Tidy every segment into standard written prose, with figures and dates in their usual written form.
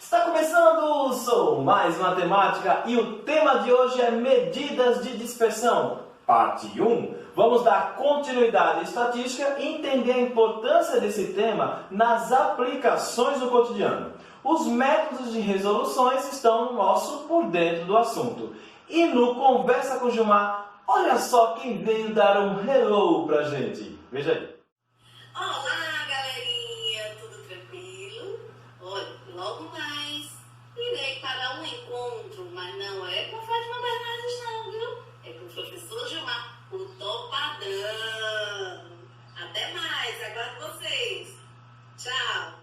Está começando, sou Mais Matemática e o tema de hoje é medidas de dispersão, parte 1. Vamos dar continuidade à estatística e entender a importância desse tema nas aplicações do cotidiano. Os métodos de resoluções estão no nosso Por Dentro do Assunto. E no Conversa com Gilmar, olha só quem veio dar um hello pra gente. Veja aí. Olá, galerinha, tudo tranquilo? Olha, logo mais irei para um encontro, mas não é com Fátima Bernardes não, viu? É com o professor Gilmar, o Topadão. Até mais, aguardo vocês. Tchau!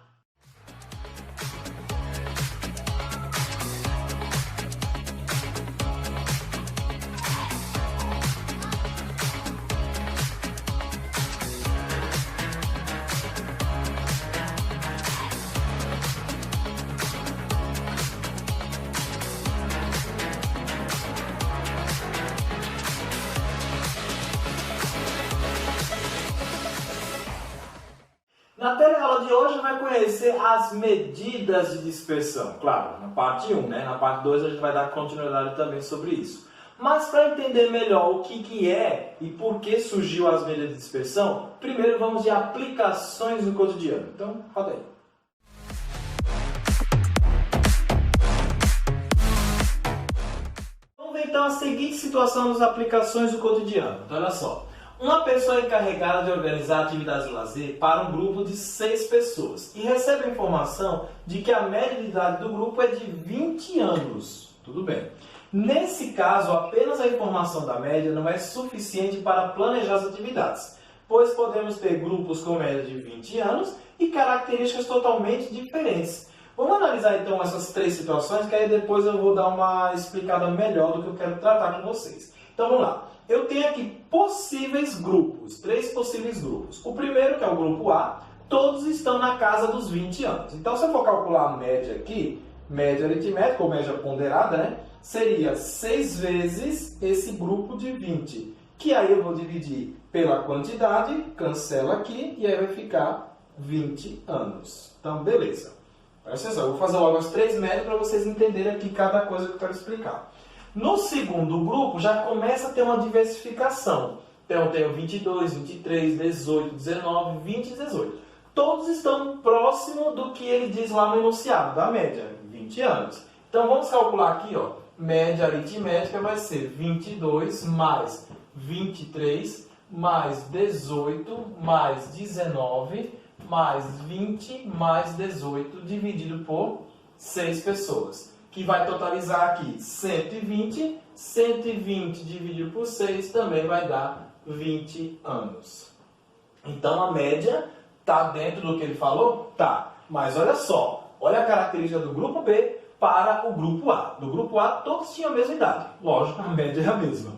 Na teleaula de hoje vai conhecer as medidas de dispersão. Claro, na parte 1, né? Na parte 2 a gente vai dar continuidade também sobre isso. Mas para entender melhor o que é e por que surgiu as medidas de dispersão, primeiro vamos de aplicações no cotidiano. Então, roda aí. Vamos ver então a seguinte situação das aplicações do cotidiano. Então, olha só. Uma pessoa é encarregada de organizar atividades de lazer para um grupo de 6 pessoas e recebe a informação de que a média de idade do grupo é de 20 anos. Tudo bem. Nesse caso, apenas a informação da média não é suficiente para planejar as atividades, pois podemos ter grupos com média de 20 anos e características totalmente diferentes. Vamos analisar então essas 3 situações, que aí depois eu vou dar uma explicada melhor do que eu quero tratar com vocês. Então vamos lá. Eu tenho aqui possíveis grupos, 3 possíveis grupos. O primeiro, que é o grupo A, todos estão na casa dos 20 anos. Então, se eu for calcular a média aqui, média aritmética ou média ponderada, né, seria 6 vezes esse grupo de 20, que aí eu vou dividir pela quantidade, cancelo aqui, e aí vai ficar 20 anos. Então, beleza. Presta atenção, eu vou fazer logo as 3 médias para vocês entenderem aqui cada coisa que eu quero explicar. No segundo grupo, já começa a ter uma diversificação. Então, eu tenho 22, 23, 18, 19, 20 e 18. Todos estão próximo do que ele diz lá no enunciado, da média, 20 anos. Então, vamos calcular aqui, ó, média aritmética vai ser 22 mais 23 mais 18 mais 19 mais 20 mais 18 dividido por 6 pessoas. Que vai totalizar aqui 120, 120 dividido por 6 também vai dar 20 anos. Então a média está dentro do que ele falou? Tá. Mas olha só, olha a característica do grupo B para o grupo A. Do grupo A todos tinham a mesma idade. Lógico, a média é a mesma.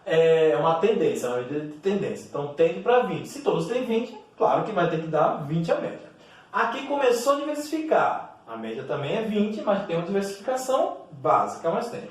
É uma tendência, uma medida de tendência. Então tende para 20. Se todos têm 20, claro que vai ter que dar 20 a média. Aqui começou a diversificar. A média também é 20, mas tem uma diversificação básica, mas tem.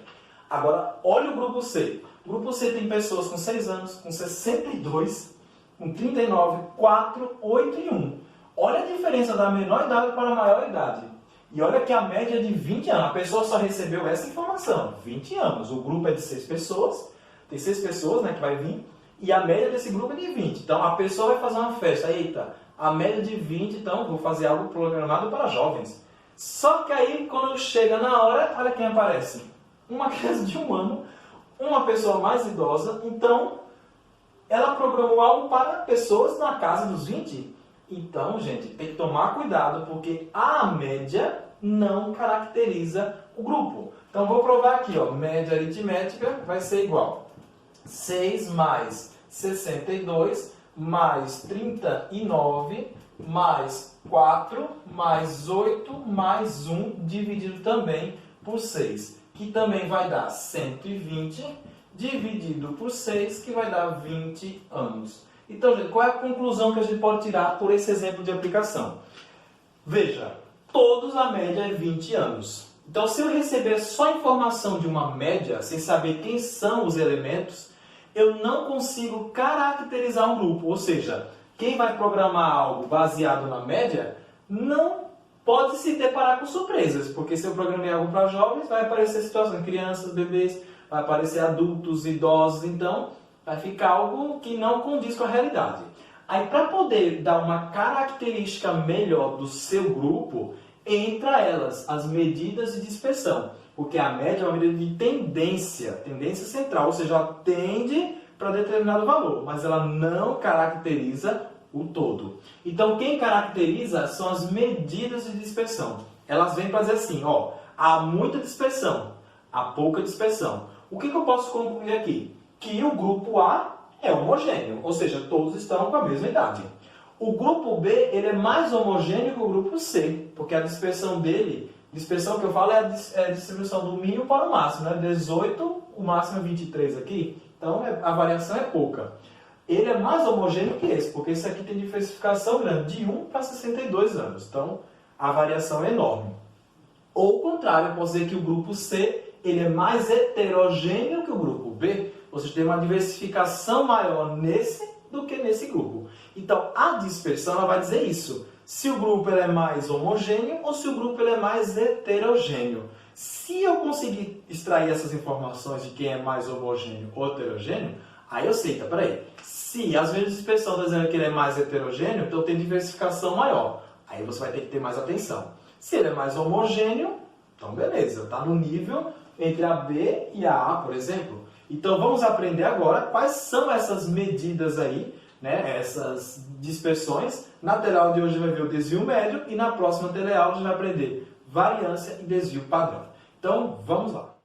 Agora, olha o grupo C. O grupo C tem pessoas com 6 anos, com 62, com 39, 4, 8 e 1. Olha a diferença da menor idade para a maior idade. E olha que a média é de 20 anos. A pessoa só recebeu essa informação, 20 anos. O grupo é de 6 pessoas, tem 6 pessoas, né, que vai vir, e a média desse grupo é de 20. Então, a pessoa vai fazer uma festa. Eita, a média de 20, então vou fazer algo programado para jovens. Só que aí, quando chega na hora, olha quem aparece. Uma criança de 1 ano, uma pessoa mais idosa. Então, ela programou algo para pessoas na casa dos 20. Então, gente, tem que tomar cuidado, porque a média não caracteriza o grupo. Então, vou provar aqui, ó, média aritmética vai ser igual 6 mais 62 mais 39 mais 4, mais 8, mais 1, dividido também por 6, que também vai dar 120, dividido por 6, que vai dar 20 anos. Então, gente, qual é a conclusão que a gente pode tirar por esse exemplo de aplicação? Veja, todos a média é 20 anos. Então, se eu receber só a informação de uma média, sem saber quem são os elementos, eu não consigo caracterizar um grupo, ou seja, quem vai programar algo baseado na média não pode se deparar com surpresas, porque se eu programei algo para jovens, vai aparecer situações, crianças, bebês, vai aparecer adultos, idosos, então vai ficar algo que não condiz com a realidade. Aí, para poder dar uma característica melhor do seu grupo, entra elas, as medidas de dispersão, porque a média é uma medida de tendência central, ou seja, ela tende para determinado valor, mas ela não caracteriza o todo. Então, quem caracteriza são as medidas de dispersão. Elas vêm para dizer assim, ó, há muita dispersão, há pouca dispersão. O que eu posso concluir aqui? Que o grupo A é homogêneo, ou seja, todos estão com a mesma idade. O grupo B ele é mais homogêneo que o grupo C, porque a dispersão dele, dispersão que eu falo é a distribuição do mínimo para o máximo, né? 18, o máximo é 23 aqui, então a variação é pouca. Ele é mais homogêneo que esse, porque esse aqui tem diversificação grande, de 1 para 62 anos, então a variação é enorme. Ou o contrário, eu posso dizer que o grupo C ele é mais heterogêneo que o grupo B, ou seja, tem uma diversificação maior nesse do que nesse grupo. Então, a dispersão ela vai dizer isso. Se o grupo ele é mais homogêneo ou se o grupo ele é mais heterogêneo. Se eu conseguir extrair essas informações de quem é mais homogêneo ou heterogêneo, aí eu sei, tá, peraí. Se as vezes de dispersão está dizendo que ele é mais heterogêneo, então tem diversificação maior. Aí você vai ter que ter mais atenção. Se ele é mais homogêneo, então beleza, está no nível entre a B e a A, por exemplo. Então vamos aprender agora quais são essas medidas aí, né, essas dispersões. Na teleaula de hoje vai ver o desvio médio e na próxima teleaula a gente vai aprender variância e desvio padrão. Então vamos lá.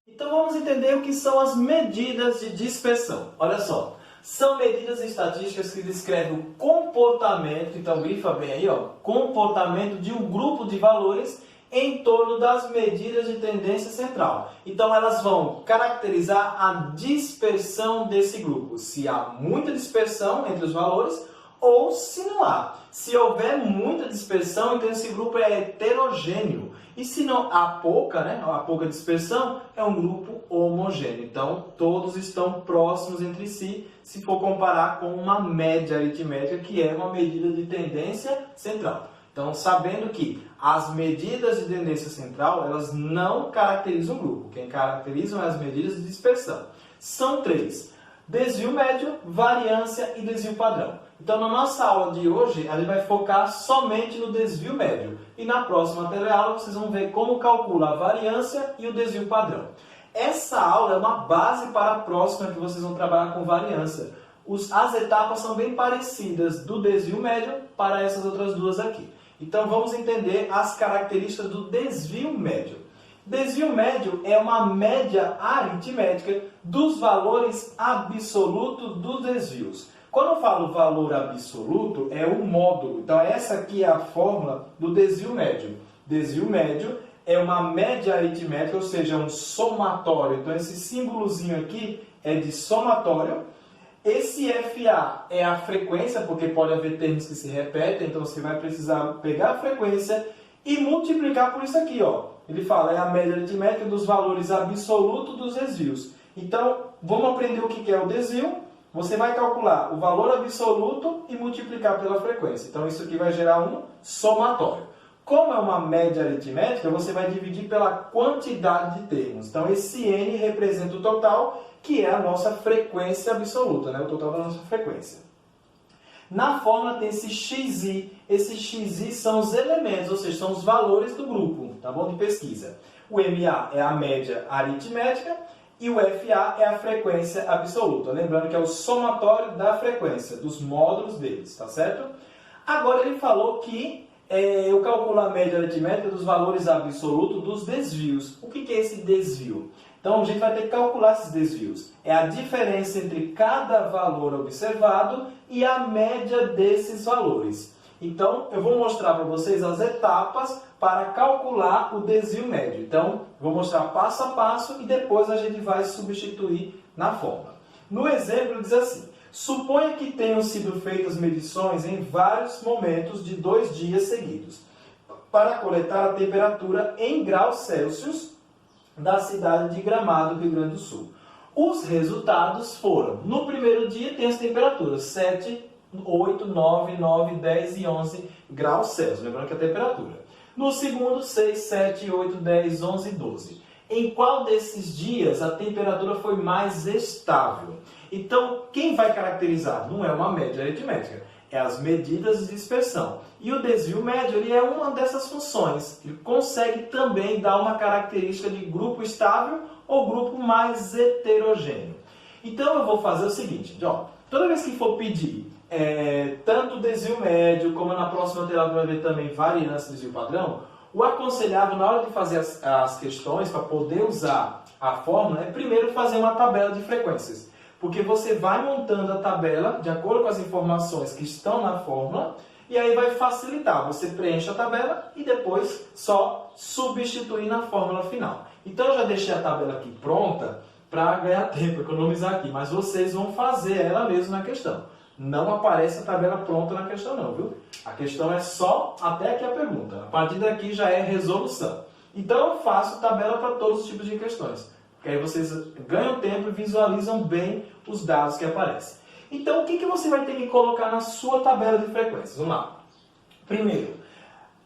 Então vamos entender o que são as medidas de dispersão. Olha só. São medidas estatísticas que descrevem o comportamento, então grifa bem aí, ó, comportamento de um grupo de valores em torno das medidas de tendência central. Então elas vão caracterizar a dispersão desse grupo, se há muita dispersão entre os valores ou se não há. Se houver muita dispersão, então esse grupo é heterogêneo. E se não há pouca, né, há pouca dispersão, é um grupo homogêneo. Então, todos estão próximos entre si, se for comparar com uma média aritmética, que é uma medida de tendência central. Então, sabendo que as medidas de tendência central, elas não caracterizam o grupo. Quem caracterizam é as medidas de dispersão. São três: desvio médio, variância e desvio padrão. Então, na nossa aula de hoje, a gente vai focar somente no desvio médio. E na próxima teleaula, vocês vão ver como calcula a variância e o desvio padrão. Essa aula é uma base para a próxima, que vocês vão trabalhar com variância. As etapas são bem parecidas do desvio médio para essas outras duas aqui. Então, vamos entender as características do desvio médio. Desvio médio é uma média aritmética dos valores absolutos dos desvios. Quando eu falo valor absoluto, é o módulo. Então, essa aqui é a fórmula do desvio médio. Desvio médio é uma média aritmética, ou seja, um somatório. Então, esse símbolozinho aqui é de somatório. Esse FA é a frequência, porque pode haver termos que se repetem, então você vai precisar pegar a frequência e multiplicar por isso aqui, ó. Ele fala, é a média aritmética dos valores absolutos dos desvios. Então, vamos aprender o que é o desvio. Você vai calcular o valor absoluto e multiplicar pela frequência. Então, isso aqui vai gerar um somatório. Como é uma média aritmética, você vai dividir pela quantidade de termos. Então, esse N representa o total, que é a nossa frequência absoluta, né? O total da nossa frequência. Na fórmula tem esse XI. Esses XI são os elementos, ou seja, são os valores do grupo, tá bom? De pesquisa. O MA é a média aritmética e o FA é a frequência absoluta. Lembrando que é o somatório da frequência, dos módulos deles, tá certo? Agora ele falou que eu calculo a média aritmética dos valores absolutos dos desvios. O que é esse desvio? Então, a gente vai ter que calcular esses desvios. É a diferença entre cada valor observado e a média desses valores. Então, eu vou mostrar para vocês as etapas para calcular o desvio médio. Então, vou mostrar passo a passo e depois a gente vai substituir na fórmula. No exemplo, diz assim: suponha que tenham sido feitas medições em vários momentos de 2 dias seguidos, para coletar a temperatura em graus Celsius da cidade de Gramado, Rio Grande do Sul. Os resultados foram, no primeiro dia tem as temperaturas 7, 8, 9, 9, 10 e 11 graus Celsius, lembrando que é a temperatura. No segundo, 6, 7, 8, 10, 11 e 12. Em qual desses dias a temperatura foi mais estável? Então, quem vai caracterizar? Não é uma média aritmética, é as medidas de dispersão. E o desvio médio ele é uma dessas funções. Ele consegue também dar uma característica de grupo estável ou grupo mais heterogêneo. Então, eu vou fazer o seguinte, ó, toda vez que for pedir tanto o desvio médio, como na próxima tela vai ver também variância do desvio padrão, o aconselhável na hora de fazer as questões, para poder usar a fórmula, é primeiro fazer uma tabela de frequências. Porque você vai montando a tabela de acordo com as informações que estão na fórmula, e aí vai facilitar. Você preenche a tabela e depois só substituir na fórmula final. Então eu já deixei a tabela aqui pronta para ganhar tempo, economizar aqui, mas vocês vão fazer ela mesmo na questão. Não aparece a tabela pronta na questão não, viu? A questão é só até aqui a pergunta. A partir daqui já é resolução. Então eu faço tabela para todos os tipos de questões. Porque aí vocês ganham tempo e visualizam bem os dados que aparecem. Então o que você vai ter que colocar na sua tabela de frequências? Vamos lá. Primeiro,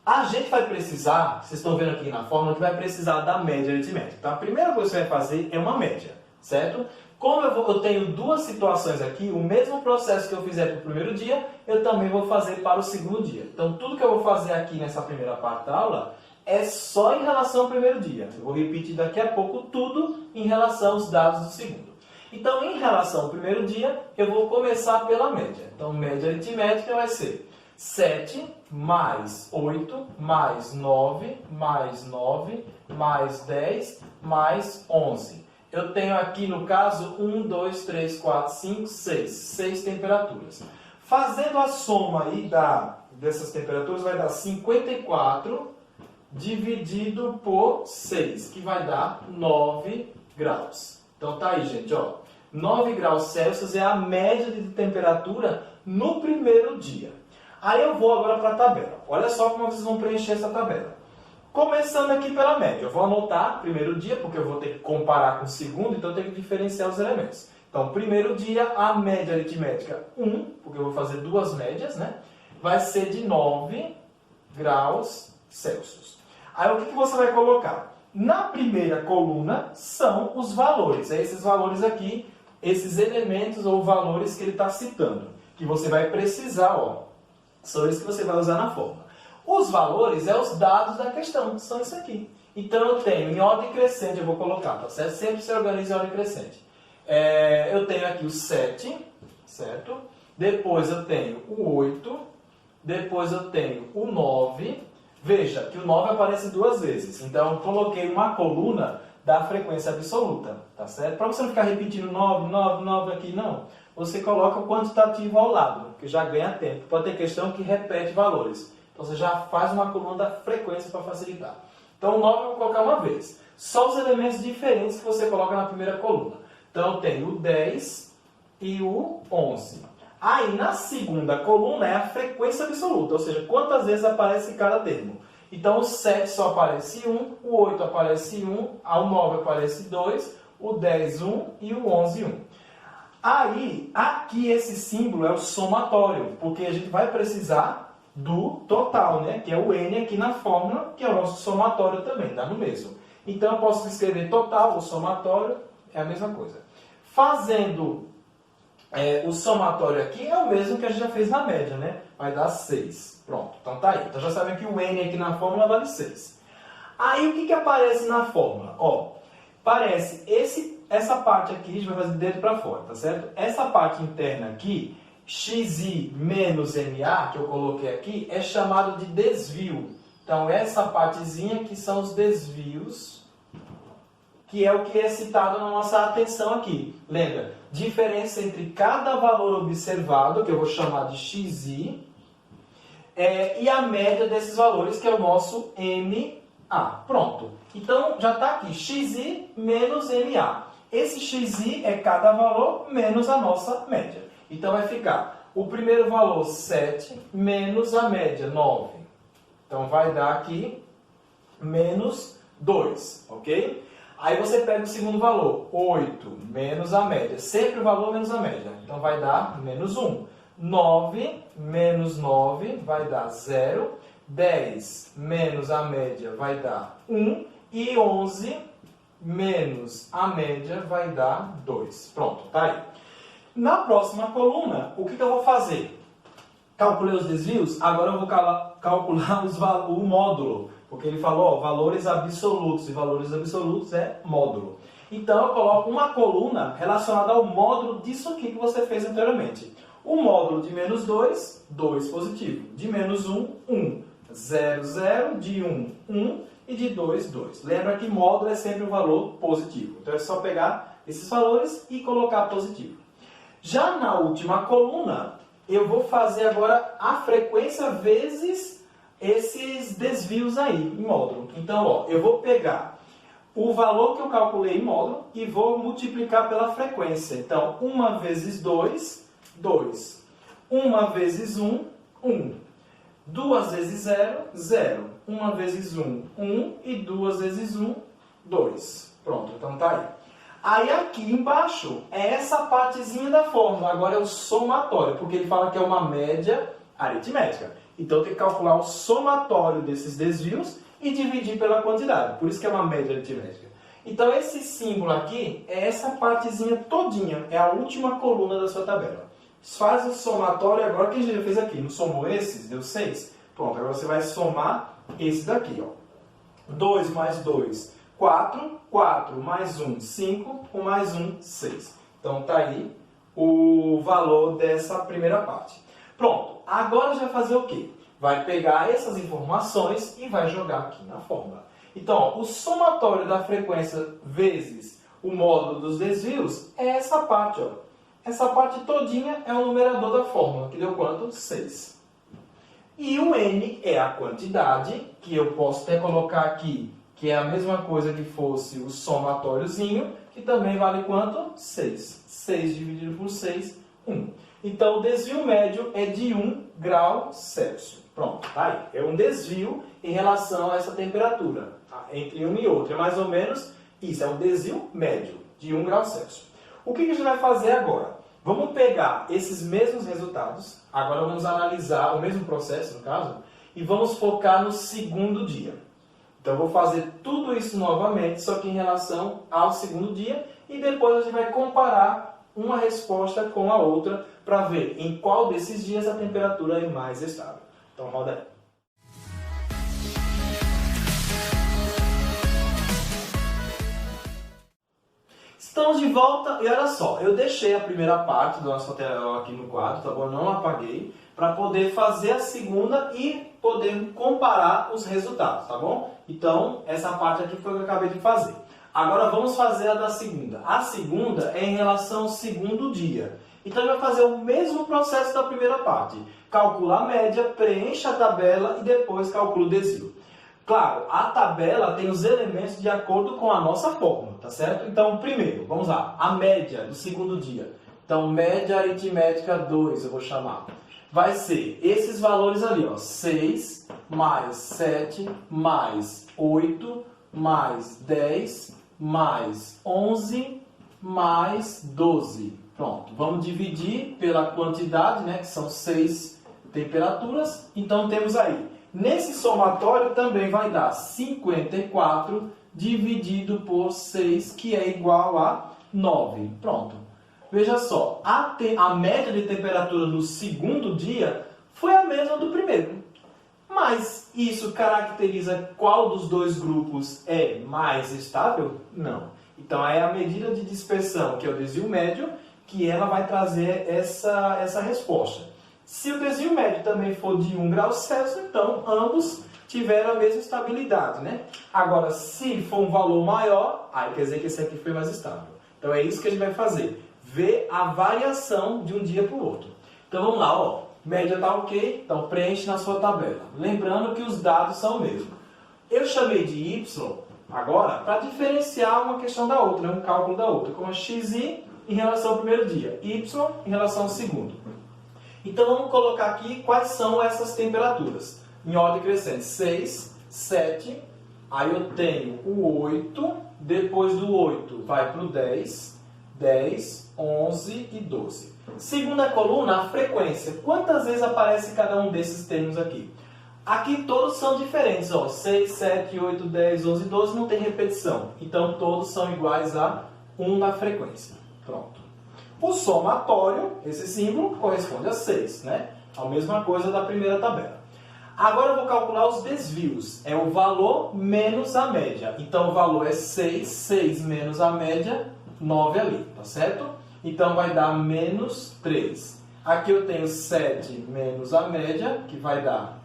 a gente vai precisar, vocês estão vendo aqui na fórmula, que vai precisar da média aritmética. Então a primeira coisa que você vai fazer é uma média, certo? Como eu tenho duas situações aqui, o mesmo processo que eu fizer para o primeiro dia, eu também vou fazer para o segundo dia. Então, tudo que eu vou fazer aqui nessa primeira parte da aula é só em relação ao primeiro dia. Eu vou repetir daqui a pouco tudo em relação aos dados do segundo. Então, em relação ao primeiro dia, eu vou começar pela média. Então, média aritmética vai ser 7 mais 8 mais 9 mais 9 mais 10 mais 11. Eu tenho aqui, no caso, 1, 2, 3, 4, 5, 6. 6 temperaturas. Fazendo a soma aí dessas temperaturas, vai dar 54 dividido por 6, que vai dar 9 graus. Então tá aí, gente, ó. 9 graus Celsius é a média de temperatura no primeiro dia. Aí eu vou agora para a tabela. Olha só como vocês vão preencher essa tabela. Começando aqui pela média, eu vou anotar primeiro dia, porque eu vou ter que comparar com o segundo, então eu tenho que diferenciar os elementos. Então, primeiro dia, a média aritmética 1, porque eu vou fazer duas médias, né? Vai ser de 9 graus Celsius. Aí, o que você vai colocar? Na primeira coluna, são os valores. É esses valores aqui, esses elementos ou valores que ele está citando, que você vai precisar, ó. São esses que você vai usar na fórmula. Os valores é os dados da questão, são isso aqui. Então eu tenho em ordem crescente, eu vou colocar, tá certo? Sempre se organiza em ordem crescente. Eu tenho aqui o 7, certo? Depois eu tenho o 8, depois eu tenho o 9. Veja que o 9 aparece duas vezes, então eu coloquei uma coluna da frequência absoluta, tá certo? Para você não ficar repetindo 9, 9, 9 aqui, não. Você coloca o quantitativo ao lado, que já ganha tempo. Pode ter questão que repete valores. Então você já faz uma coluna da frequência para facilitar. Então o 9 eu vou colocar uma vez. Só os elementos diferentes que você coloca na primeira coluna. Então eu tenho o 10 e o 11. Aí na segunda coluna é a frequência absoluta, ou seja, quantas vezes aparece cada termo. Então o 7 só aparece 1, o 8 aparece 1, o 9 aparece 2, o 10 1 e o 11 1. Aí, aqui esse símbolo é o somatório, porque a gente vai precisar do total, né? Que é o N aqui na fórmula, que é o nosso somatório também, dá no mesmo. Então eu posso escrever total, o somatório, é a mesma coisa. Fazendo o somatório aqui é o mesmo que a gente já fez na média, né? Vai dar 6. Pronto, então tá aí. Então já sabem que o N aqui na fórmula vale 6. Aí o que aparece na fórmula? Ó, parece essa parte aqui, a gente vai fazer de dentro para fora, tá certo? Essa parte interna aqui, xi menos ma, que eu coloquei aqui, é chamado de desvio. Então, essa partezinha que são os desvios, que é o que é citado na nossa atenção aqui. Lembra? Diferença entre cada valor observado, que eu vou chamar de xi, e a média desses valores, que é o nosso ma. Pronto. Então, já está aqui, xi menos ma. Esse xi é cada valor menos a nossa média. Então, vai ficar o primeiro valor, 7, menos a média, 9. Então, vai dar aqui menos 2, ok? Aí você pega o segundo valor, 8 menos a média, sempre o valor menos a média. Então vai dar menos 1. 9 menos 9 vai dar 0. 10 menos a média vai dar 1. E 11 menos a média vai dar 2. Pronto, tá aí. Na próxima coluna, o que eu vou fazer? Calculei os desvios, agora eu vou calcular o módulo. Porque ele falou, ó, valores absolutos, e valores absolutos é módulo. Então, eu coloco uma coluna relacionada ao módulo disso aqui que você fez anteriormente. O módulo de menos 2, 2 positivo. De menos 1, 1. 0, 0. De 1, 1. E de 2, 2. Lembra que módulo é sempre um valor positivo. Então, é só pegar esses valores e colocar positivo. Já na última coluna, eu vou fazer agora a frequência vezes esses desvios aí em módulo. Então, ó, eu vou pegar o valor que eu calculei em módulo e vou multiplicar pela frequência. Então, 1 vezes 2, 2. 1 vezes 1, 1. 2 vezes 0, 0. 1 vezes 1, 1. E 2 vezes 1, 2. Pronto, então tá aí. Aí aqui embaixo é essa partezinha da fórmula. Agora é o somatório, porque ele fala que é uma média aritmética. Então tem que calcular o somatório desses desvios e dividir pela quantidade. Por isso que é uma média aritmética. Então esse símbolo aqui é essa partezinha todinha. É a última coluna da sua tabela. Faz o somatório agora que a gente já fez aqui. Não somou esses? Deu 6? Pronto, agora você vai somar esse daqui. Ó. 2 mais 2, 4. 4 mais 1, 5. 1 mais 1, 6. Então tá aí o valor dessa primeira parte. Pronto, agora a gente vai fazer o quê? Vai pegar essas informações e vai jogar aqui na fórmula. Então, ó, o somatório da frequência vezes o módulo dos desvios é essa parte. Ó. Essa parte todinha é o numerador da fórmula, que deu quanto? 6. E o n é a quantidade, que eu posso até colocar aqui, que é a mesma coisa que fosse o somatóriozinho, que também vale quanto? 6. 6 dividido por 6, 1. Então, o desvio médio é de 1 grau Celsius. Pronto, tá aí. É um desvio em relação a essa temperatura, tá? Entre um e outro. É mais ou menos isso, é um desvio médio de 1 grau Celsius. O que a gente vai fazer agora? Vamos pegar esses mesmos resultados, agora vamos analisar o mesmo processo, no caso, e vamos focar no segundo dia. Então, eu vou fazer tudo isso novamente, só que em relação ao segundo dia, e depois a gente vai comparar uma resposta com a outra para ver em qual desses dias a temperatura é mais estável. Então, roda aí. Estamos de volta e olha só, eu deixei a primeira parte do nosso material aqui no quadro, tá bom? Eu não apaguei, para poder fazer a segunda e poder comparar os resultados, tá bom? Então, essa parte aqui foi o que eu acabei de fazer. Agora vamos fazer a da segunda. A segunda é em relação ao segundo dia. Então, a gente vai fazer o mesmo processo da primeira parte. Calcula a média, preenche a tabela e depois calcula o desvio. Claro, a tabela tem os elementos de acordo com a nossa fórmula, tá certo? Então, primeiro, vamos lá, a média do segundo dia. Então, média aritmética 2, eu vou chamar. Vai ser esses valores ali, ó, 6 mais 7 mais 8 mais 10 mais 11 mais 12. Pronto, vamos dividir pela quantidade, né, que são 6 temperaturas. Então, temos aí, nesse somatório também vai dar 54 dividido por 6, que é igual a 9. Pronto. Veja só, a média de temperatura no segundo dia foi a mesma do primeiro. Mas isso caracteriza qual dos dois grupos é mais estável? Não. Então é a medida de dispersão, que é o desvio médio, que ela vai trazer essa resposta. Se o desvio médio também for de 1 grau Celsius, então ambos tiveram a mesma estabilidade, né? Agora, se for um valor maior, aí quer dizer que esse aqui foi mais estável. Então é isso que a gente vai fazer. Ver a variação de um dia para o outro. Então vamos lá, ó. Média está ok, então preenche na sua tabela. Lembrando que os dados são o mesmo. Eu chamei de Y agora para diferenciar uma questão da outra, né? Um cálculo da outra, como xi em relação ao primeiro dia, y em relação ao segundo. Então vamos colocar aqui quais são essas temperaturas. Em ordem crescente, 6, 7, Aí eu tenho o 8, depois do 8 vai para o 10, 10, 11 e 12. Segunda coluna, a frequência. Quantas vezes aparece cada um desses termos aqui? Aqui todos são diferentes, ó. 6, 7, 8, 10, 11, 12 não tem repetição. Então todos são iguais a 1 na frequência. Pronto. O somatório, esse símbolo, corresponde a 6, né? A mesma coisa da primeira tabela. Agora eu vou calcular os desvios. É o valor menos a média. Então o valor é 6, 6 menos a média, 9 ali, tá certo? Então vai dar menos 3. Aqui eu tenho 7 menos a média, que vai dar,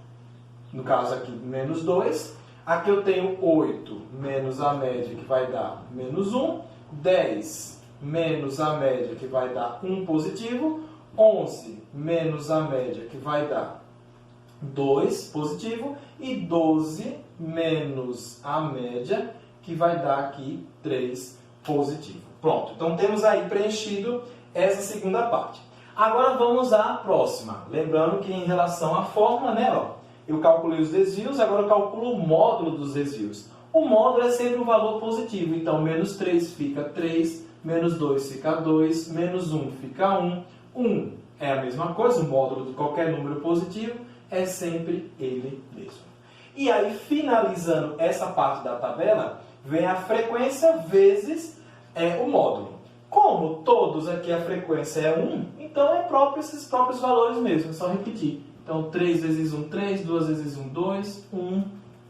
no caso aqui, menos 2. Aqui eu tenho 8 menos a média, que vai dar menos 1. 10 menos a média, que vai dar 1 positivo. 11 menos a média, que vai dar 2 positivo. E 12 menos a média, que vai dar aqui 3 positivo. Pronto, então temos aí preenchido essa segunda parte. Agora vamos à próxima. Lembrando que em relação à fórmula, né, ó, eu calculei os desvios, agora eu calculo o módulo dos desvios. O módulo é sempre um valor positivo, então menos 3 fica 3, menos 2 fica 2, menos 1 fica 1. 1 é a mesma coisa, o módulo de qualquer número positivo é sempre ele mesmo. E aí, finalizando essa parte da tabela, vem a frequência vezes o módulo. Como todos aqui a frequência é 1, então é próprio esses próprios valores mesmo, é só repetir. Então 3 vezes 1, 3, 2 vezes 1, 2, 1,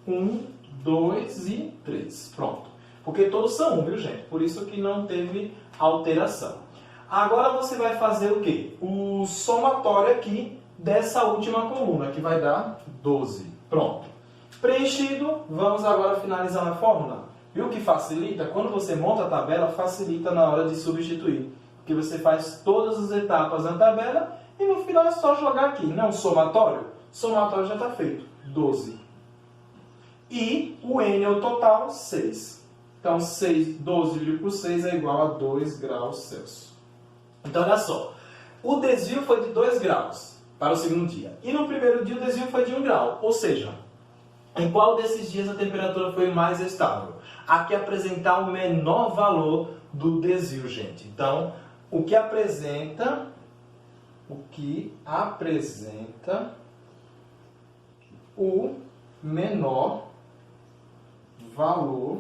1, 2 e 3. Pronto. Porque todos são 1, viu, gente? Por isso que não teve alteração. Agora você vai fazer o quê? O somatório aqui dessa última coluna, que vai dar 12. Pronto. Preenchido, vamos agora finalizar na fórmula. Viu que facilita? Quando você monta a tabela, facilita na hora de substituir. Porque você faz todas as etapas na tabela e no final é só jogar aqui. Não, somatório? Somatório já está feito. 12. E o N é o total, 6. Então, 12 dividido por 6 é igual a 2 graus Celsius. Então, olha só. O desvio foi de 2 graus para o segundo dia. E no primeiro dia o desvio foi de 1 grau. Ou seja, em qual desses dias a temperatura foi mais estável? Aqui apresentar o menor valor do desvio, gente. Então, o que apresenta o menor valor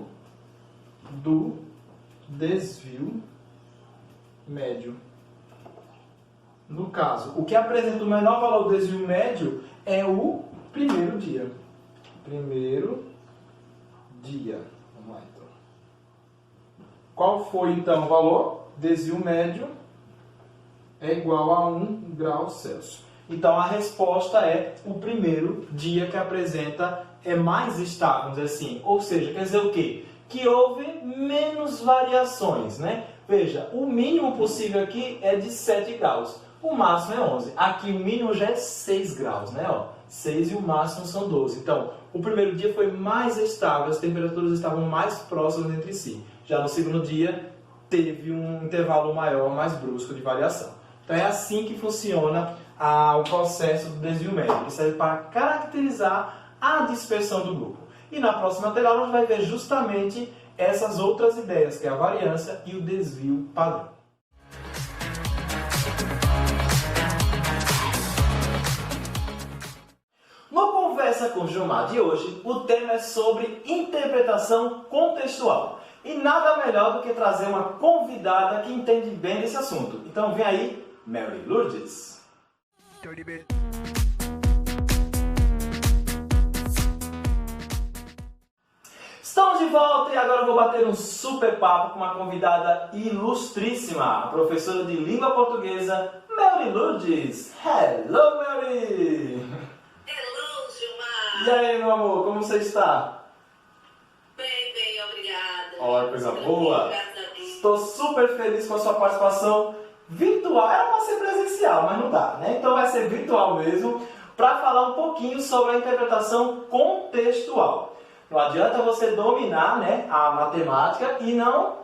do desvio médio. No caso, o que apresenta o menor valor do desvio médio é o primeiro dia. Primeiro dia. Vamos lá, então. Qual foi, então, o valor? Desvio médio é igual a 1 grau Celsius. Então, a resposta é o primeiro dia que apresenta é mais estável, vamos dizer assim. Ou seja, quer dizer o quê? Que houve menos variações, né? Veja, o mínimo possível aqui é de 7 graus. O máximo é 11. Aqui o mínimo já é 6 graus, né? Ó, 6 e o máximo são 12. Então, o primeiro dia foi mais estável, as temperaturas estavam mais próximas entre si. Já no segundo dia, teve um intervalo maior, mais brusco de variação. Então, é assim que funciona o processo do desvio médio, que serve para caracterizar a dispersão do grupo. E na próxima tela, a gente vai ver justamente essas outras ideias, que é a variância e o desvio padrão. No Conversa com Gilmar de hoje, o tema é sobre interpretação contextual. E nada melhor do que trazer uma convidada que entende bem desse assunto. Então vem aí, Mary Lourdes. Estamos de volta e agora eu vou bater um super papo com uma convidada ilustríssima, a professora de língua portuguesa, Mary Lourdes. Hello, Mary! Hello, Gilmar! E aí, meu amor, como você está? Bem, bem, obrigada. Olha, coisa boa! Graças a Deus. Estou super feliz com a sua participação virtual. Era para ser presencial, mas não dá, né? Então vai ser virtual mesmo, para falar um pouquinho sobre a interpretação contextual. Não adianta você dominar, né, a matemática e não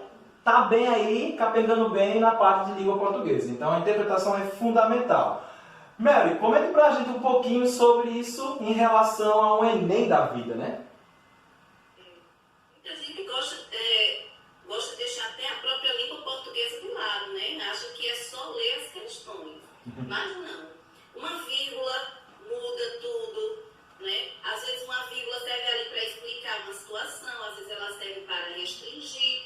tá bem aí, capengando bem na parte de língua portuguesa. Então a interpretação é fundamental. Mary, comente pra gente um pouquinho sobre isso em relação ao Enem da vida, né? Mas não. Uma vírgula muda tudo, né? Às vezes uma vírgula serve ali para explicar uma situação, às vezes ela serve para restringir.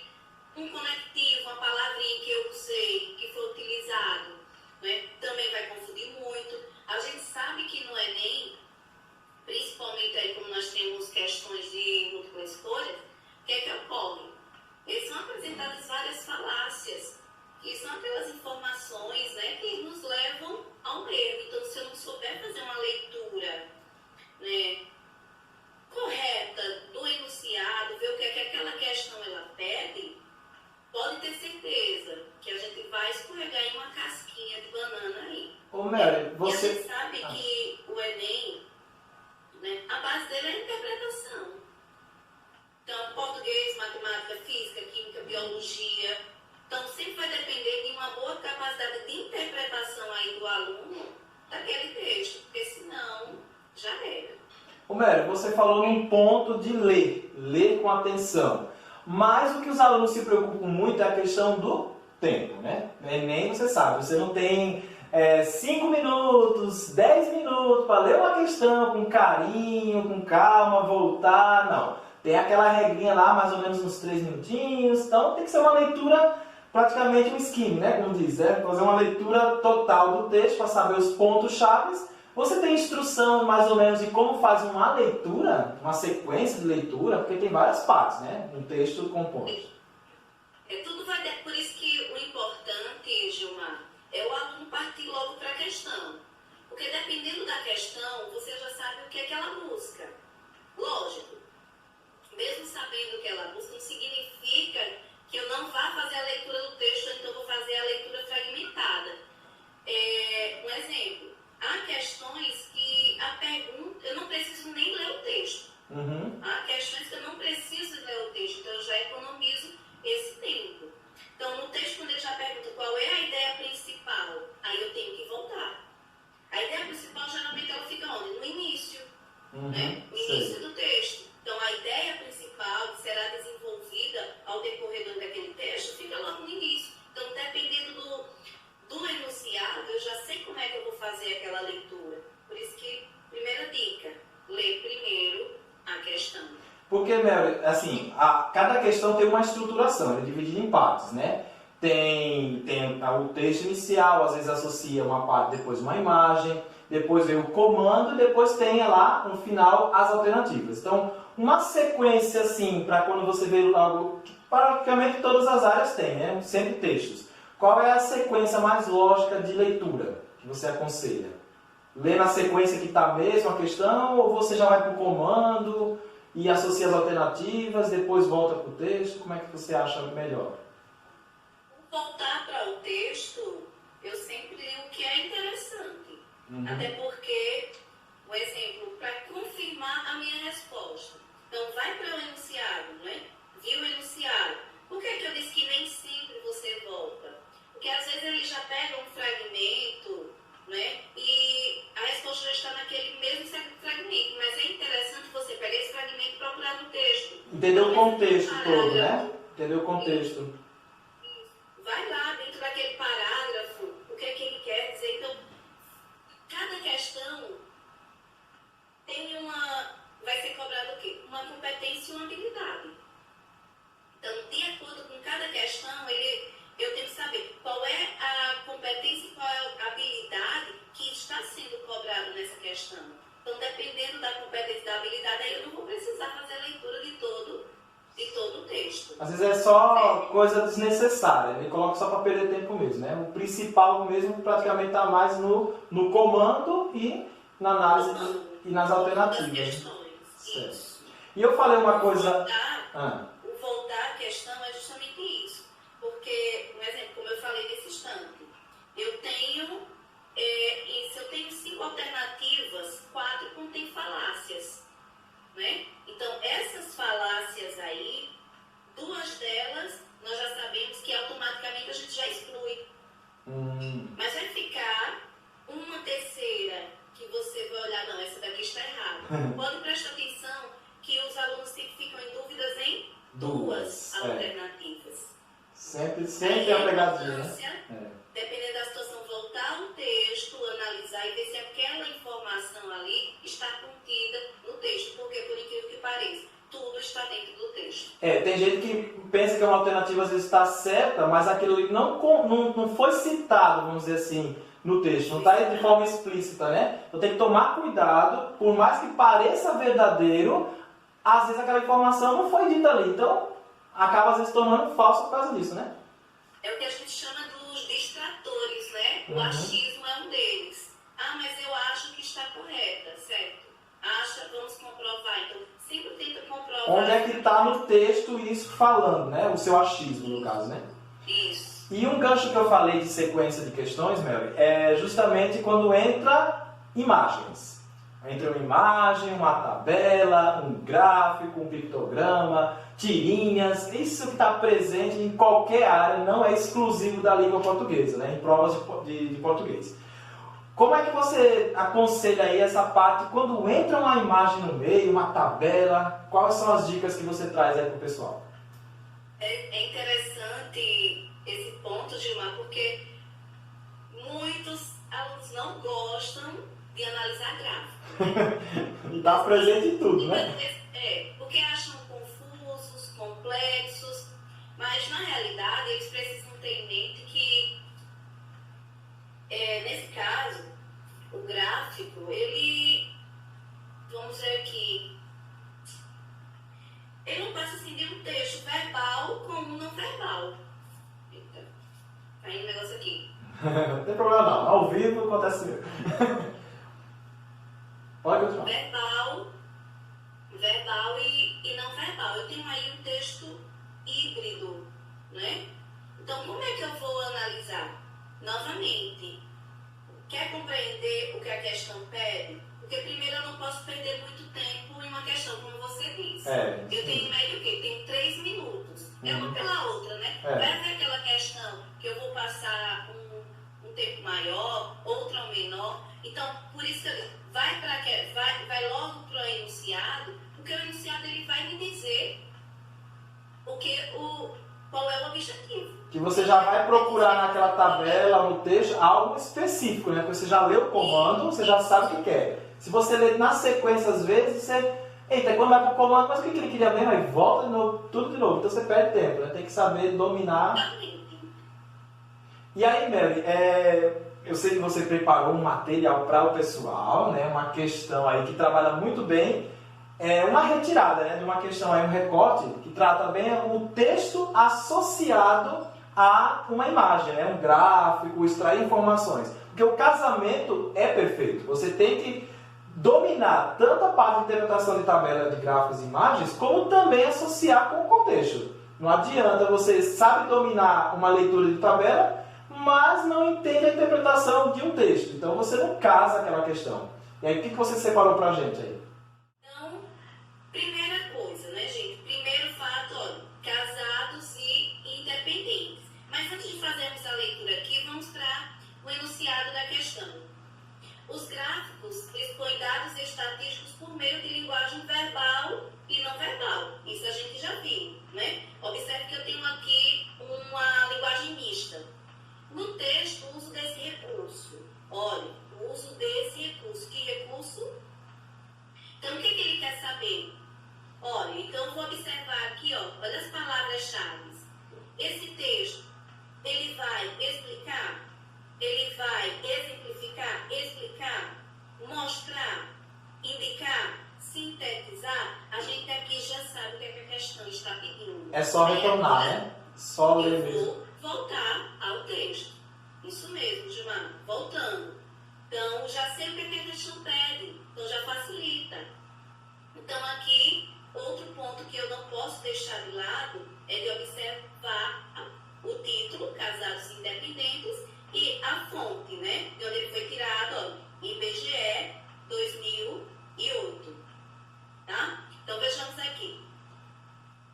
Um conectivo, uma palavrinha que eu usei, que foi utilizado, né? Também vai confundir muito. A gente sabe que no Enem, principalmente aí como nós temos questões de múltipla escolha, o que é que ocorre? Eles são apresentadas várias falácias, que são aquelas informações, né, que nos levam ao erro. Então, se eu não souber fazer uma leitura, né, correta do enunciado, ver o que é que aquela questão ela pede, pode ter certeza que a gente vai escorregar em uma casquinha de banana aí. Ô Mary, você... E a gente sabe que o Enem, né, a base dele é a interpretação. Então, português, matemática, física, química, biologia. Então, sempre vai depender de uma boa capacidade de interpretação aí do aluno daquele texto, porque senão já era. Ô Mary, você falou num ponto de ler com atenção. Mas o que os alunos se preocupam muito é a questão do tempo, né? Enem, você sabe, você não tem 5 minutos, 10 minutos para ler uma questão com carinho, com calma, voltar, não. Tem aquela regrinha lá, mais ou menos uns 3 minutinhos, então tem que ser uma leitura, praticamente um skim, né? Como diz, fazer uma leitura total do texto para saber os pontos-chave. Você tem instrução mais ou menos de como faz uma leitura, uma sequência de leitura, porque tem várias partes, né? Um texto composto. Tudo vai ter, por isso que o importante, Gilmar, é o aluno partir logo para a questão. Porque dependendo da questão, você já sabe o que é que ela busca. Lógico, mesmo sabendo o que ela busca, não significa que eu não vá fazer a leitura do texto, então vou fazer a leitura fragmentada. Um exemplo, há questões que a pergunta, eu não preciso nem ler o texto. Há questões que eu não preciso ler o texto, então eu já economizo esse tempo. Então, no texto, quando ele já pergunta qual é a ideia principal, aí eu tenho que voltar. A ideia principal, geralmente, ela fica onde? No início, né? No início do texto. Então, a ideia principal que será desenvolvida ao decorrer daquele texto fica logo no início. Então, dependendo do enunciado, eu já sei como é que eu vou fazer aquela leitura. Por isso que, primeira dica, ler primeiro a questão. Porque, Mary, assim, cada questão tem uma estruturação, ele é dividido em partes, né? Tem o texto inicial, às vezes associa uma parte, depois uma imagem, depois vem o comando e depois tem lá, no final, as alternativas. Então, uma sequência, assim, para quando você vê algo que praticamente todas as áreas têm, né? Sempre textos. Qual é a sequência mais lógica de leitura que você aconselha? Ler na sequência que está mesmo a questão ou você já vai para o comando e associa as alternativas, depois volta para o texto? Como é que você acha melhor? Voltar para o texto, eu sempre digo que é interessante. Até porque, um exemplo, para confirmar a minha resposta. Então, vai para o enunciado, né? Viu o enunciado. Por que eu disse que nem sempre você volta? Porque às vezes ele já pega um fragmento, né? E a resposta já está naquele mesmo fragmento. Mas é interessante você pegar esse fragmento e procurar no texto. Entender o contexto todo, né? Entender o contexto. Vai lá dentro daquele parágrafo, o que é que ele quer dizer. Então, cada questão vai ser cobrado o quê? Uma competência e uma habilidade. Então, de acordo com cada questão, eu tenho que saber qual é a competência e qual é a habilidade que está sendo cobrado nessa questão. Então, dependendo da competência e da habilidade, aí eu não vou precisar fazer a leitura de todo o texto. Às vezes é só coisa desnecessária, ele coloca só para perder tempo mesmo, né? O principal mesmo praticamente está mais no comando e na análise e nas alternativas. Isso. E eu falei uma coisa... O voltar à questão é justamente isso. Porque, por exemplo, como eu falei nesse instante, se eu tenho 5 alternativas, 4 contêm falácias, né? Então, essas falácias aí, 2 delas, nós já sabemos que automaticamente a gente já exclui. Mas vai ficar uma terceira que você vai olhar, não, essa daqui está errada. Pode prestar atenção que os alunos sempre ficam em dúvidas em 2 alternativas. Sempre é a pegadinha, né? Dependendo da situação, voltar ao texto, Tem gente que pensa que uma alternativa às vezes está certa, mas aquilo ali não foi citado, vamos dizer assim, no texto, não está de forma explícita, né? Então tem que tomar cuidado, por mais que pareça verdadeiro, às vezes aquela informação não foi dita ali, então acaba às vezes tornando falso por causa disso, né? É o que a gente chama dos distratores, né? O achismo é um deles. Ah, mas eu acho que está correta, certo? Vamos comprovar. Então, sempre tenta comprovar. Onde é que está no texto isso falando, né? O seu achismo, no caso, né? Isso. E um gancho que eu falei de sequência de questões, Mary, é justamente quando entra imagens. Entra uma imagem, uma tabela, um gráfico, um pictograma, tirinhas. Isso que está presente em qualquer área, não é exclusivo da língua portuguesa, né? Em provas de português. Como é que você aconselha aí essa parte quando entra uma imagem no meio, uma tabela? Quais são as dicas que você traz aí para o pessoal? É interessante esse ponto, Gilmar, porque muitos alunos não gostam de analisar gráfico. E está presente em tudo, né? Porque acham confusos, complexos, mas na realidade eles precisam ter em mente que, nesse caso, o gráfico, ele, vamos dizer que, ele não passa assim de um texto verbal como não verbal. Eita, tá indo um negócio aqui. Não tem problema não, ao vivo acontece mesmo. Pode continuar. Verbal e não verbal. Eu tenho aí um texto híbrido, né? Então, como é que eu vou analisar? Novamente, quer compreender o que a questão pede? Porque primeiro eu não posso perder muito tempo em uma questão, como você disse. Eu tenho em média o quê? Tenho 3 minutos. É uma pela outra, né? Vai ver aquela questão que eu vou passar um tempo maior, outra menor. Então, por isso que vai logo para o enunciado, porque o enunciado ele vai me dizer qual é o objetivo. Que você já vai procurar naquela tabela, no texto, algo específico, né? Porque você já leu o comando, você já sabe o que quer. Se você ler na sequência, às vezes, você... Eita, quando vai para o comando, mas o que ele queria mesmo? Aí volta de novo, tudo de novo. Então você perde tempo, né? Tem que saber dominar. E aí, Mary, eu sei que você preparou um material para o pessoal, né? Uma questão aí que trabalha muito bem. Uma retirada, né, de uma questão aí, um recorte, que trata bem o texto associado a uma imagem, né, um gráfico, extrair informações. Porque o casamento é perfeito. Você tem que dominar tanto a parte de interpretação de tabela de gráficos e imagens, como também associar com o contexto. Não adianta você sabe dominar uma leitura de tabela, mas não entende a interpretação de um texto. Então você não casa aquela questão. E aí, o que você separou pra gente aí? Primeira coisa, né, gente? Primeiro fato, olha, casados e independentes. Mas antes de fazermos a leitura aqui, vamos para o enunciado da questão. Os gráficos expõem dados estatísticos por meio de linguagem verbal e não verbal. Isso a gente já viu, né? Observe que eu tenho aqui uma linguagem mista. No texto, o uso desse recurso. Olha, o uso desse recurso. Que recurso? Então, o que ele quer saber? Olha, então eu vou observar aqui, olha as palavras-chave. Esse texto, ele vai explicar, ele vai exemplificar, explicar, mostrar, indicar, sintetizar. A gente aqui já sabe o que a questão está pedindo. É só retornar, né? Só ler mesmo. Vou voltar ao texto. Isso mesmo, Gilmar. Voltando. Então, já sei o que a questão pede. Então, já facilita. Então, aqui, outro ponto que eu não posso deixar de lado é de observar o título, Casados Independentes, e a fonte, né? De onde ele foi tirado, IBGE 2008. Tá? Então, vejamos aqui.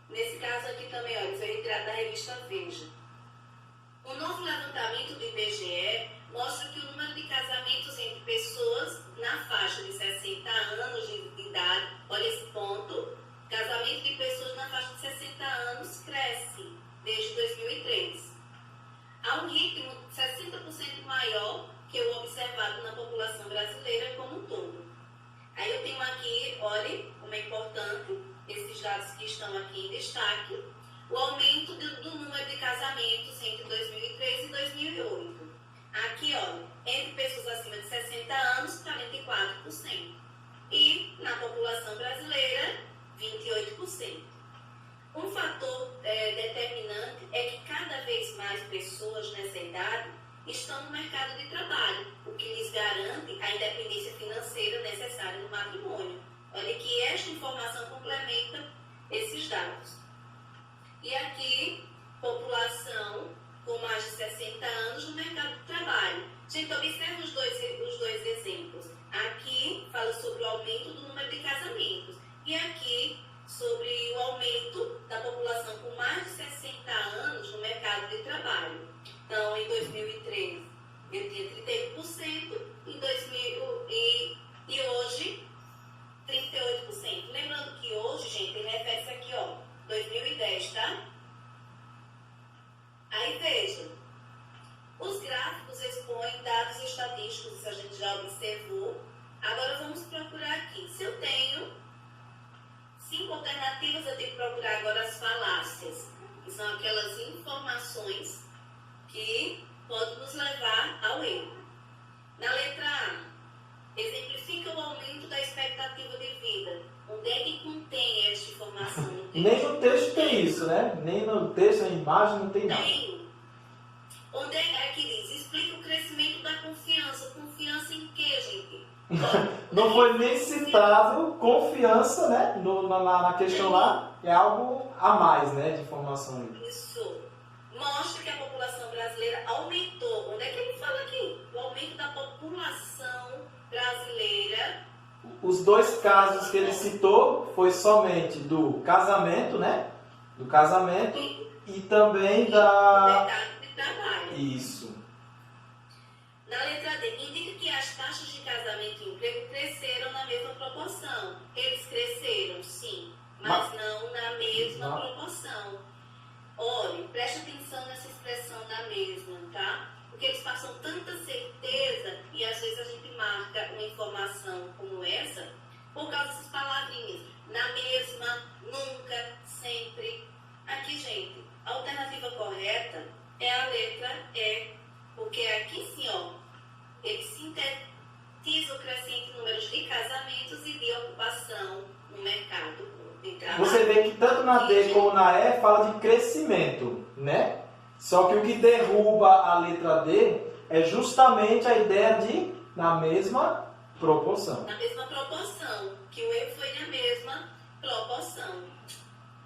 Nesse caso aqui também, ele foi retirado da revista Veja. O novo levantamento do IBGE mostra que o número de casamentos entre pessoas na faixa de 60 anos de idade, olha esse ponto, casamento de pessoas na faixa de 60 anos cresce desde 2003. Há um ritmo 60% maior que o observado na população brasileira como um todo. Aí eu tenho aqui, olha como é importante esses dados que estão aqui em destaque, o aumento do número de casamentos entre 2003 e 2008. Aqui, olha, entre pessoas acima de 60 anos, 44%. E na população brasileira, 28%. Um fator determinante é que cada vez mais pessoas nessa idade estão no mercado de trabalho, o que lhes garante a independência financeira necessária no matrimônio. Olha que esta informação complementa esses dados. E aqui, população com mais de 60 anos no mercado de trabalho. Gente, observe os dois exemplos. Aqui fala sobre o aumento do número de casamentos. E aqui sobre o aumento da população com mais de 60 anos no mercado de trabalho. Então, em 2003, eu tinha 31%, e hoje, 38%. Lembrando que hoje, gente, ele refere-se aqui, ó, 2010, tá? Aí, veja, os gráficos expõem dados estatísticos, isso a gente já observou. Agora, vamos procurar aqui. Se eu tenho 5 alternativas, eu tenho que procurar agora as falácias, que são aquelas informações que podem nos levar ao erro. Na letra A, exemplifica o aumento da expectativa de vida. Onde é que contém esta informação? Nem no texto tem isso, né? Nem no texto, na imagem, não tem nada. Tem. Onde é que diz? Explica o crescimento da confiança. Confiança em quê, gente? Não foi nem citado confiança, né? Na questão lá, é algo a mais, né? De informação. Isso. Mostra que a população brasileira aumentou. Onde é que ele fala aqui? O aumento da população brasileira. Os dois casos que ele citou foi somente do casamento, né? Do casamento e também da... mercado de trabalho. Isso. Na letra D, indica que as taxas de casamento e emprego cresceram na mesma proporção. Eles cresceram, sim, mas não na mesma proporção. Olha, preste atenção nessa expressão da mesma, tá? Porque eles passam tanta certeza e às vezes a gente marca uma informação como essa por causa dessas palavrinhas. Na mesma, nunca, sempre. Aqui, gente, a alternativa correta é a letra E, porque aqui sim, ó, ele sintetiza o crescente número de casamentos e de ocupação no mercado de trabalho. Você vê que tanto na D como na E fala de crescimento, né? Só que o que derruba a letra D é justamente a ideia de na mesma proporção. Na mesma proporção, que o erro foi na mesma proporção.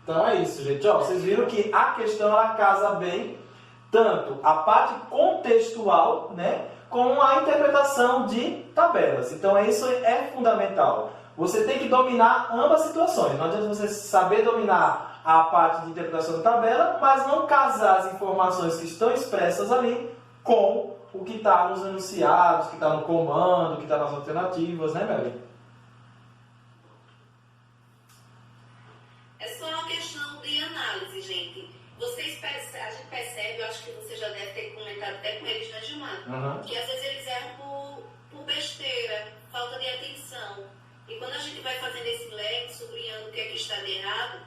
Então é isso, gente. Ó, vocês viram que a questão ela casa bem tanto a parte contextual, né, com a interpretação de tabelas. Então isso é fundamental. Você tem que dominar ambas situações. Não adianta você saber dominar a parte de interpretação da tabela, mas não casar as informações que estão expressas ali com o que está nos enunciados, que está no comando, que está nas alternativas, né, Mary? É só uma questão de análise, gente. A gente percebe, eu acho que você já deve ter comentado até com eles, né, Gilmar? Que às vezes eles erram por besteira, falta de atenção. E quando a gente vai fazendo esse leque, sublinhando o que é que está de errado,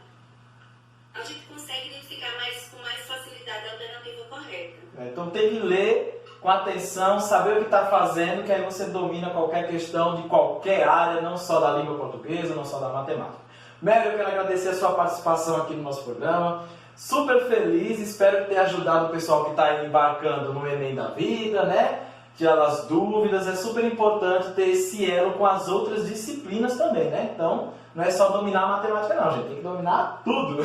a gente consegue identificar com mais facilidade a alternativa correta. Então tem que ler com atenção, saber o que está fazendo, que aí você domina qualquer questão de qualquer área, não só da língua portuguesa, não só da matemática. Mary, eu quero agradecer a sua participação aqui no nosso programa. Super feliz, espero ter ajudado o pessoal que está embarcando no Enem da vida, né? Tirar as dúvidas, é super importante ter esse elo com as outras disciplinas também, né? Então, não é só dominar a matemática não, gente, tem que dominar tudo.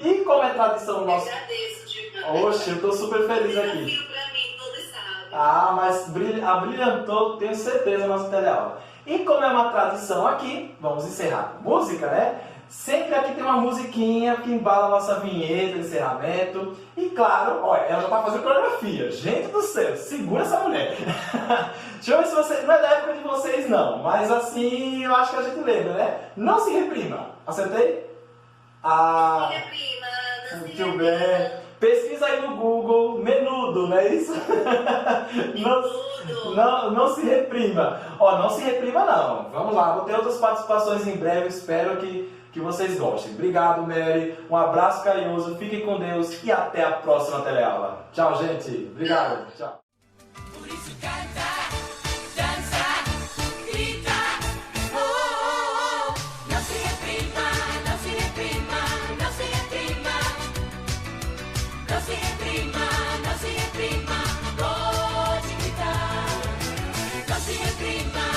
E como é tradição no nosso... Eu agradeço, Gilmar. Oxe, eu estou super feliz aqui. Desafio para mim, todos sabem. Ah, mas abrilhantou, tenho certeza, nosso teleaula. E como é uma tradição aqui, vamos encerrar com música, né? Sempre aqui tem uma musiquinha que embala a nossa vinheta de encerramento. E claro, olha, ela já está fazendo coreografia. Gente do céu, segura essa mulher. Deixa eu ver se você... Não é da época de vocês não, mas assim eu acho que a gente lembra, né? Não se reprima. Acertei? Não se reprima, não se muito reprima. bem. Pesquisa aí no Google, menudo, não é isso? Não se reprima. Ó, não se reprima não. Vamos lá, vou ter outras participações em breve, espero que que vocês gostem. Obrigado, Mary. Um abraço carinhoso, fiquem com Deus e até a próxima teleaula. Tchau, gente. Obrigado. Tchau. Por isso canta, dança, grita, oh, oh, oh. Não se reprima, não se reprima, não se reprima. Não se reprima, não se reprima, pode gritar. Não se reprima.